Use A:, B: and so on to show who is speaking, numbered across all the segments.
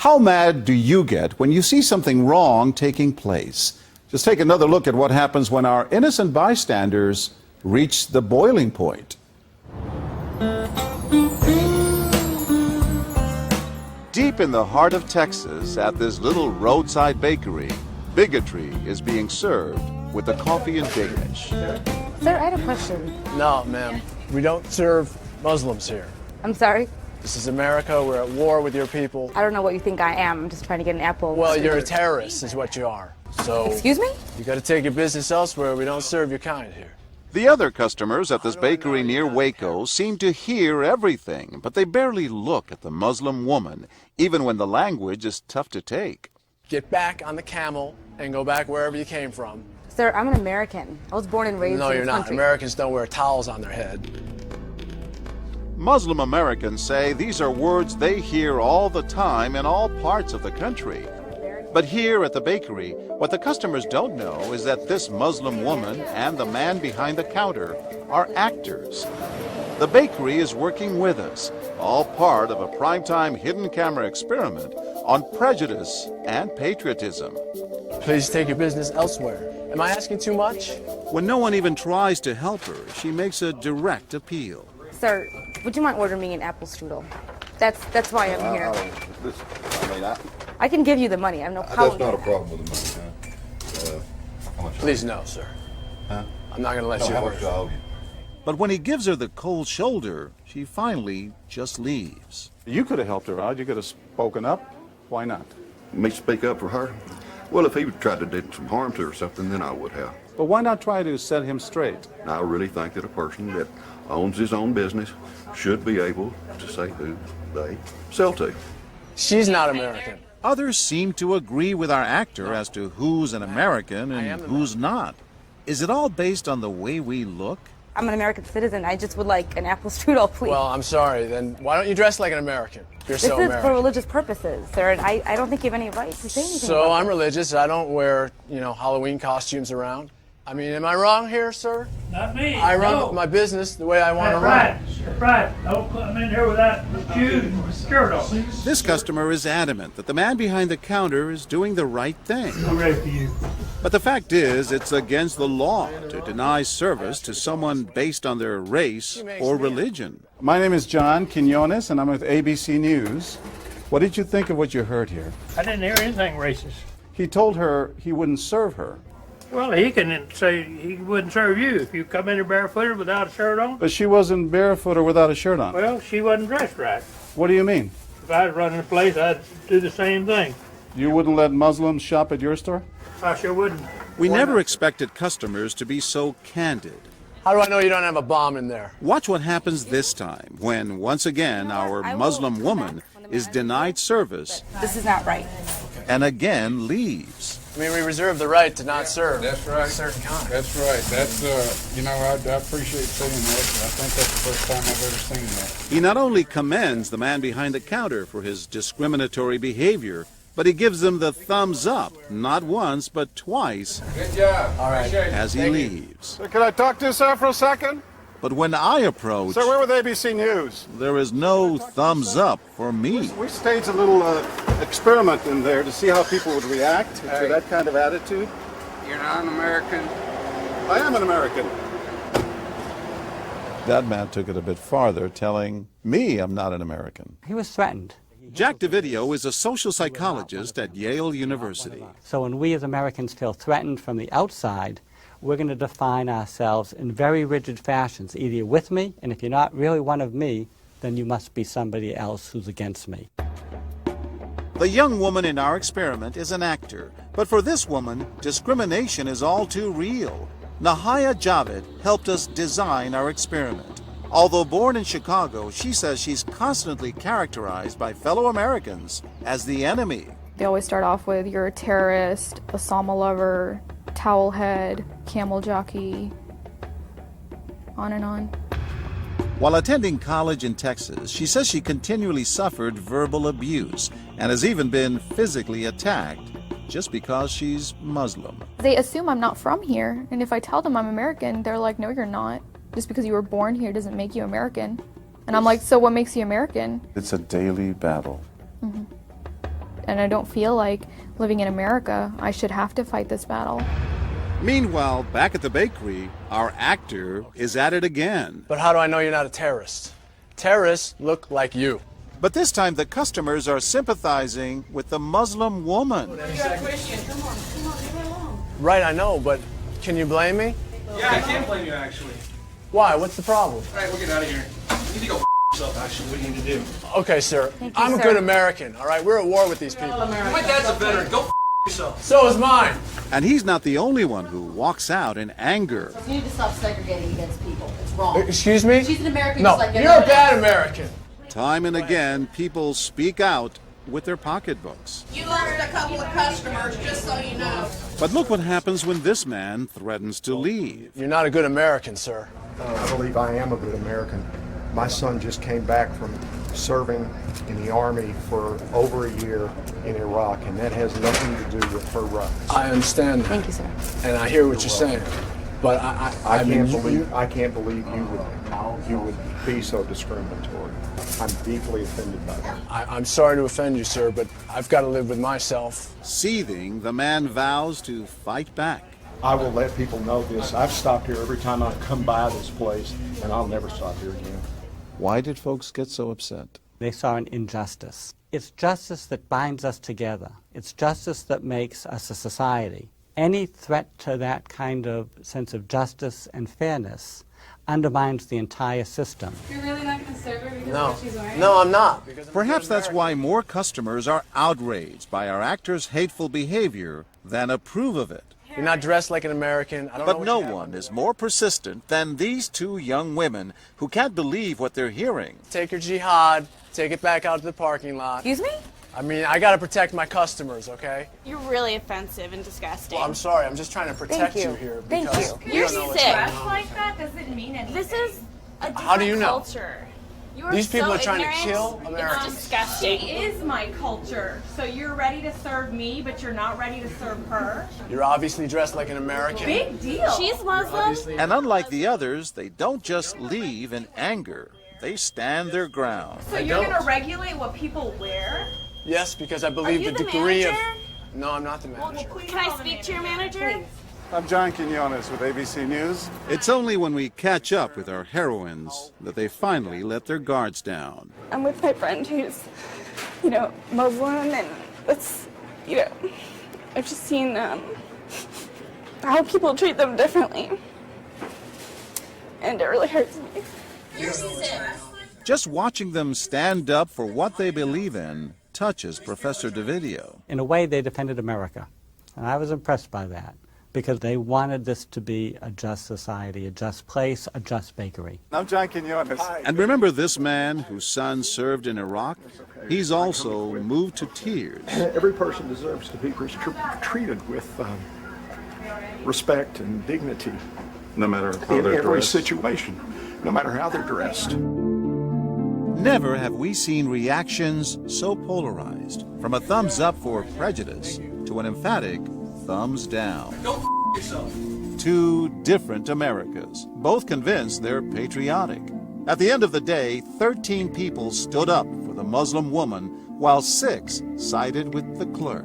A: How mad do you get when you see something wrong taking place? Just take another look at what happens when our innocent bystanders reach the boiling point. Deep in the heart of Texas, at this little roadside bakery, bigotry is being served with the coffee and dish.
B: Sir, I had a question.
C: No, ma'am. We don't serve Muslims here.
B: I'm sorry?
C: This is America. We're at war with your people.
B: I don't know what you think I am. I'm just trying to get an apple.
C: Well, you're a terrorist is what you are. So
B: Excuse me?
C: you got to take your business elsewhere. We don't serve your kind here.
A: The other customers at this bakery near Waco seem to hear everything, but they barely look at the Muslim woman, even when the language is tough to take.
C: Get back on the camel and go back wherever you came from.
B: Sir, I'm an American. I was born and raised
C: No,
B: in
C: you're
B: this
C: not.
B: country.
C: Americans don't wear towels on their head.
A: Muslim Americans say these are words they hear all the time in all parts of the country. But here at the bakery, what the customers don't know is that this Muslim woman and the man behind the counter are actors. The bakery is working with us, all part of a primetime hidden camera experiment on prejudice and patriotism.
C: Please take your business elsewhere. Am I asking too much?
A: When no one even tries to help her, she makes a direct appeal.
B: Sir, would you mind ordering me an apple strudel? That's why I'm here. I can give you the money. I have no problem.
D: That's not a problem with the money, huh? How much?
C: Please no, sir.
D: Huh?
C: I'm not going to let
D: No,
C: you
D: how
C: order.
D: much I owe you?
A: But when he gives her the cold shoulder, she finally just leaves. You could have helped her out. You could have spoken up. Why not?
D: Me speak up for her? Well, if he would try to do some harm to her or something, then I would have.
A: But why not try to set him straight?
D: And I really think that a person that owns his own business should be able to say who they sell to.
C: She's not American.
A: Others seem to agree with our actor as to who's an American and who's not. Is it all based on the way we look?
B: I'm an American citizen. I just would like an apple strudel, please.
C: Well, I'm sorry. Then why don't you dress like an American? You're
B: this
C: so
B: is
C: American.
B: for religious purposes, sir, and I don't think you have any right to say anything
C: So
B: about
C: I'm
B: this.
C: religious. I don't wear, Halloween costumes around. I mean, am I wrong here, sir?
E: Not me.
C: I run
E: no.
C: my business the way I want to
E: That's
C: run.
E: right. That's right. Don't come in here without shoes and skirt on.
A: This customer is adamant that the man behind the counter is doing the right thing.
E: I'm ready for you.
A: But the fact is, it's against the law to deny service to someone based on their race or religion. My name is John Quinones, and I'm with ABC News. What did you think of what you heard here?
E: I didn't hear anything racist.
A: He told her he wouldn't serve her.
E: Well, he can say he wouldn't serve you if you come in here barefooted without a shirt on.
A: But she wasn't barefoot or without a shirt on.
E: Well, she wasn't dressed right.
A: What do you mean?
E: If I was running a place, I'd do the same thing.
A: You wouldn't let Muslims shop at your store?
E: I sure wouldn't.
A: We never expected customers to be so candid.
C: How do I know you don't have a bomb in there?
A: Watch what happens this time when, once again, our Muslim woman is denied service
B: This is not right.
A: and again leaves.
C: I mean, we reserve the right to not serve.
F: That's right.
C: A certain kind.
F: That's right. That's, I appreciate seeing that. I think that's the first time I've ever seen that.
A: He not only commends the man behind the counter for his discriminatory behavior, but he gives him the thumbs up, not once, but twice,
F: Good job.
C: All right.
A: as he
C: Thank you.
A: leaves.
G: Can I talk to you, sir, for a second?
A: But when I approach,
G: Sir, we're with ABC News.
A: there is no thumbs up for me.
G: We staged a little experiment in there to see how people would react to that kind of attitude.
F: You're not an American.
G: I am an American.
A: That man took it a bit farther, telling me I'm not an American.
H: He was threatened.
A: Jack DeVideo is a social psychologist at Yale University.
H: So when we as Americans feel threatened from the outside, we're going to define ourselves in very rigid fashions. Either you're with me, and if you're not really one of me, then you must be somebody else who's against me.
A: The young woman in our experiment is an actor, but for this woman, discrimination is all too real. Nahaya Javed helped us design our experiment. Although born in Chicago, she says she's constantly characterized by fellow Americans as the enemy.
I: They always start off with, you're a terrorist, Osama lover, towel head, camel jockey, on and on.
A: While attending college in Texas, she says she continually suffered verbal abuse and has even been physically attacked just because she's Muslim.
I: They assume I'm not from here, and if I tell them I'm American, they're like, no, you're not. Just because you were born here doesn't make you American. And I'm like, so what makes you American?
A: It's a daily battle.
I: and I don't feel like living in America, I should have to fight this battle.
A: Meanwhile, back at the bakery, our actor is at it again.
C: But how do I know you're not a terrorist? Terrorists look like you.
A: But this time the customers are sympathizing with the Muslim woman.
C: Right, I know, but can you blame me?
J: Yeah, I can't blame you, actually.
C: Why? What's the problem?
J: All right, we'll get out of here. You need to go yourself, actually. What do you need to do?
C: Okay, sir.
B: Thank you,
C: I'm a
B: sir.
C: good American, all right? We're at war with these people.
J: My dad's a veteran. Go yourself.
C: So is mine.
A: And he's not the only one who walks out in anger.
K: You need to stop segregating against people. It's wrong.
C: Excuse me?
K: She's an American
C: No,
K: just like
C: you're a
K: everybody
C: bad
K: else.
C: American.
A: Time and again, people speak out with their pocketbooks.
K: You lost a couple of customers, just so you know.
A: But look what happens when this man threatens to leave.
C: You're not a good American, sir.
L: I believe I am a good American. My son just came back from serving in the Army for over a year in Iraq, and that has nothing to do with her rights.
C: I understand that.
B: Thank you, sir.
C: And I hear what you're saying. But I
L: can't
C: mean,
L: believe you would be so discriminatory. I'm deeply offended by that.
C: I'm sorry to offend you, sir, but I've got to live with myself.
A: Seething, the man vows to fight back.
L: I will let people know this. I've stopped here every time I come by this place, and I'll never stop here again.
A: Why did folks get so upset?
H: They saw an injustice. It's justice that binds us together. It's justice that makes us a society. Any threat to that kind of sense of justice and fairness undermines the entire system.
B: You're really not going to serve her because
C: No.
B: of what she's wearing?
C: No, I'm not. Because I'm a
A: Perhaps
C: good
A: that's
C: American.
A: why more customers are outraged by our actor's hateful behavior than approve of it.
C: You're not dressed like an American. I don't know
A: But
C: what
A: no
C: you have
A: one
C: on.
A: is more persistent than these two young women who can't believe what they're hearing.
C: Take your jihad, take it back out to the parking lot.
B: Excuse me?
C: I mean, I got to protect my customers, okay?
M: You're really offensive and disgusting.
C: Well, I'm sorry. I'm just trying to protect
B: Thank you.
C: here.
B: Thank
C: because
B: you.
C: we
M: You're
C: don't know what's
M: sick.
C: going
M: Dress
C: on.
M: like that doesn't mean anything. This is a different
C: How do you know?
M: culture. You are
C: These people
M: so
C: are trying to
M: ignorant.
C: kill Americans.
M: It's disgusting.
N: She is my culture. So you're ready to serve me, but you're not ready to serve her?
C: You're obviously dressed like an American.
N: Big deal.
M: She's Muslim.
A: And unlike the others, they don't just leave in anger. They stand their ground.
N: So you're going to regulate what people wear?
C: Yes, because I
M: Are
C: believe
M: you
C: the
M: the
C: degree
M: manager?
C: of... No, I'm not the manager.
M: Can I speak to your manager?
G: I'm John Quinones with ABC News.
A: It's only when we catch up with our heroines that they finally let their guards down.
O: I'm with my friend who's, Muslim, and it's, I've just seen how people treat them differently. And it really hurts me.
A: Just watching them stand up for what they believe in touches Professor DeVideo.
H: In a way, they defended America. And I was impressed by that, because they wanted this to be a just society, a just place, a just bakery.
G: I'm John Quinones.
A: And remember this man whose son served in Iraq? He's also moved to tears.
L: Every person deserves to be treated with respect and dignity.
D: No matter how
L: In
D: they're
L: every
D: dressed.
L: situation, no matter how they're dressed.
A: Never have we seen reactions so polarized, from a thumbs up for prejudice to an emphatic thumbs down.
J: Go yourself.
A: Two different Americas, both convinced they're patriotic. At the end of the day, 13 people stood up for the Muslim woman, while 6 sided with the clerk.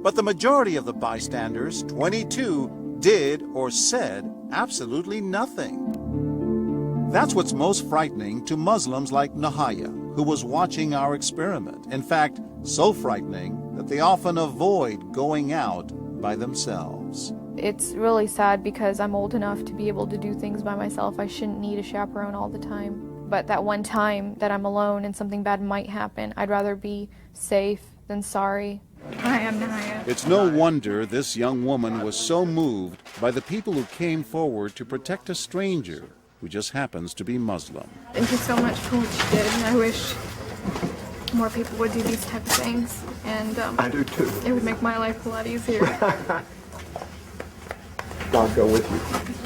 A: But the majority of the bystanders, 22, did or said absolutely nothing. That's what's most frightening to Muslims like Nahaya, who was watching our experiment. In fact, so frightening that they often avoid going out by themselves.
I: It's really sad because I'm old enough to be able to do things by myself. I shouldn't need a chaperone all the time. But that one time that I'm alone and something bad might happen, I'd rather be safe than sorry.
O: Hi, I'm Nahaya.
A: It's no wonder this young woman was so moved by the people who came forward to protect a stranger who just happens to be Muslim.
O: Thank you so much for what you did, and I wish more people would do these type of things. And
L: I do too.
O: it would make my life a lot easier.
L: God go with you.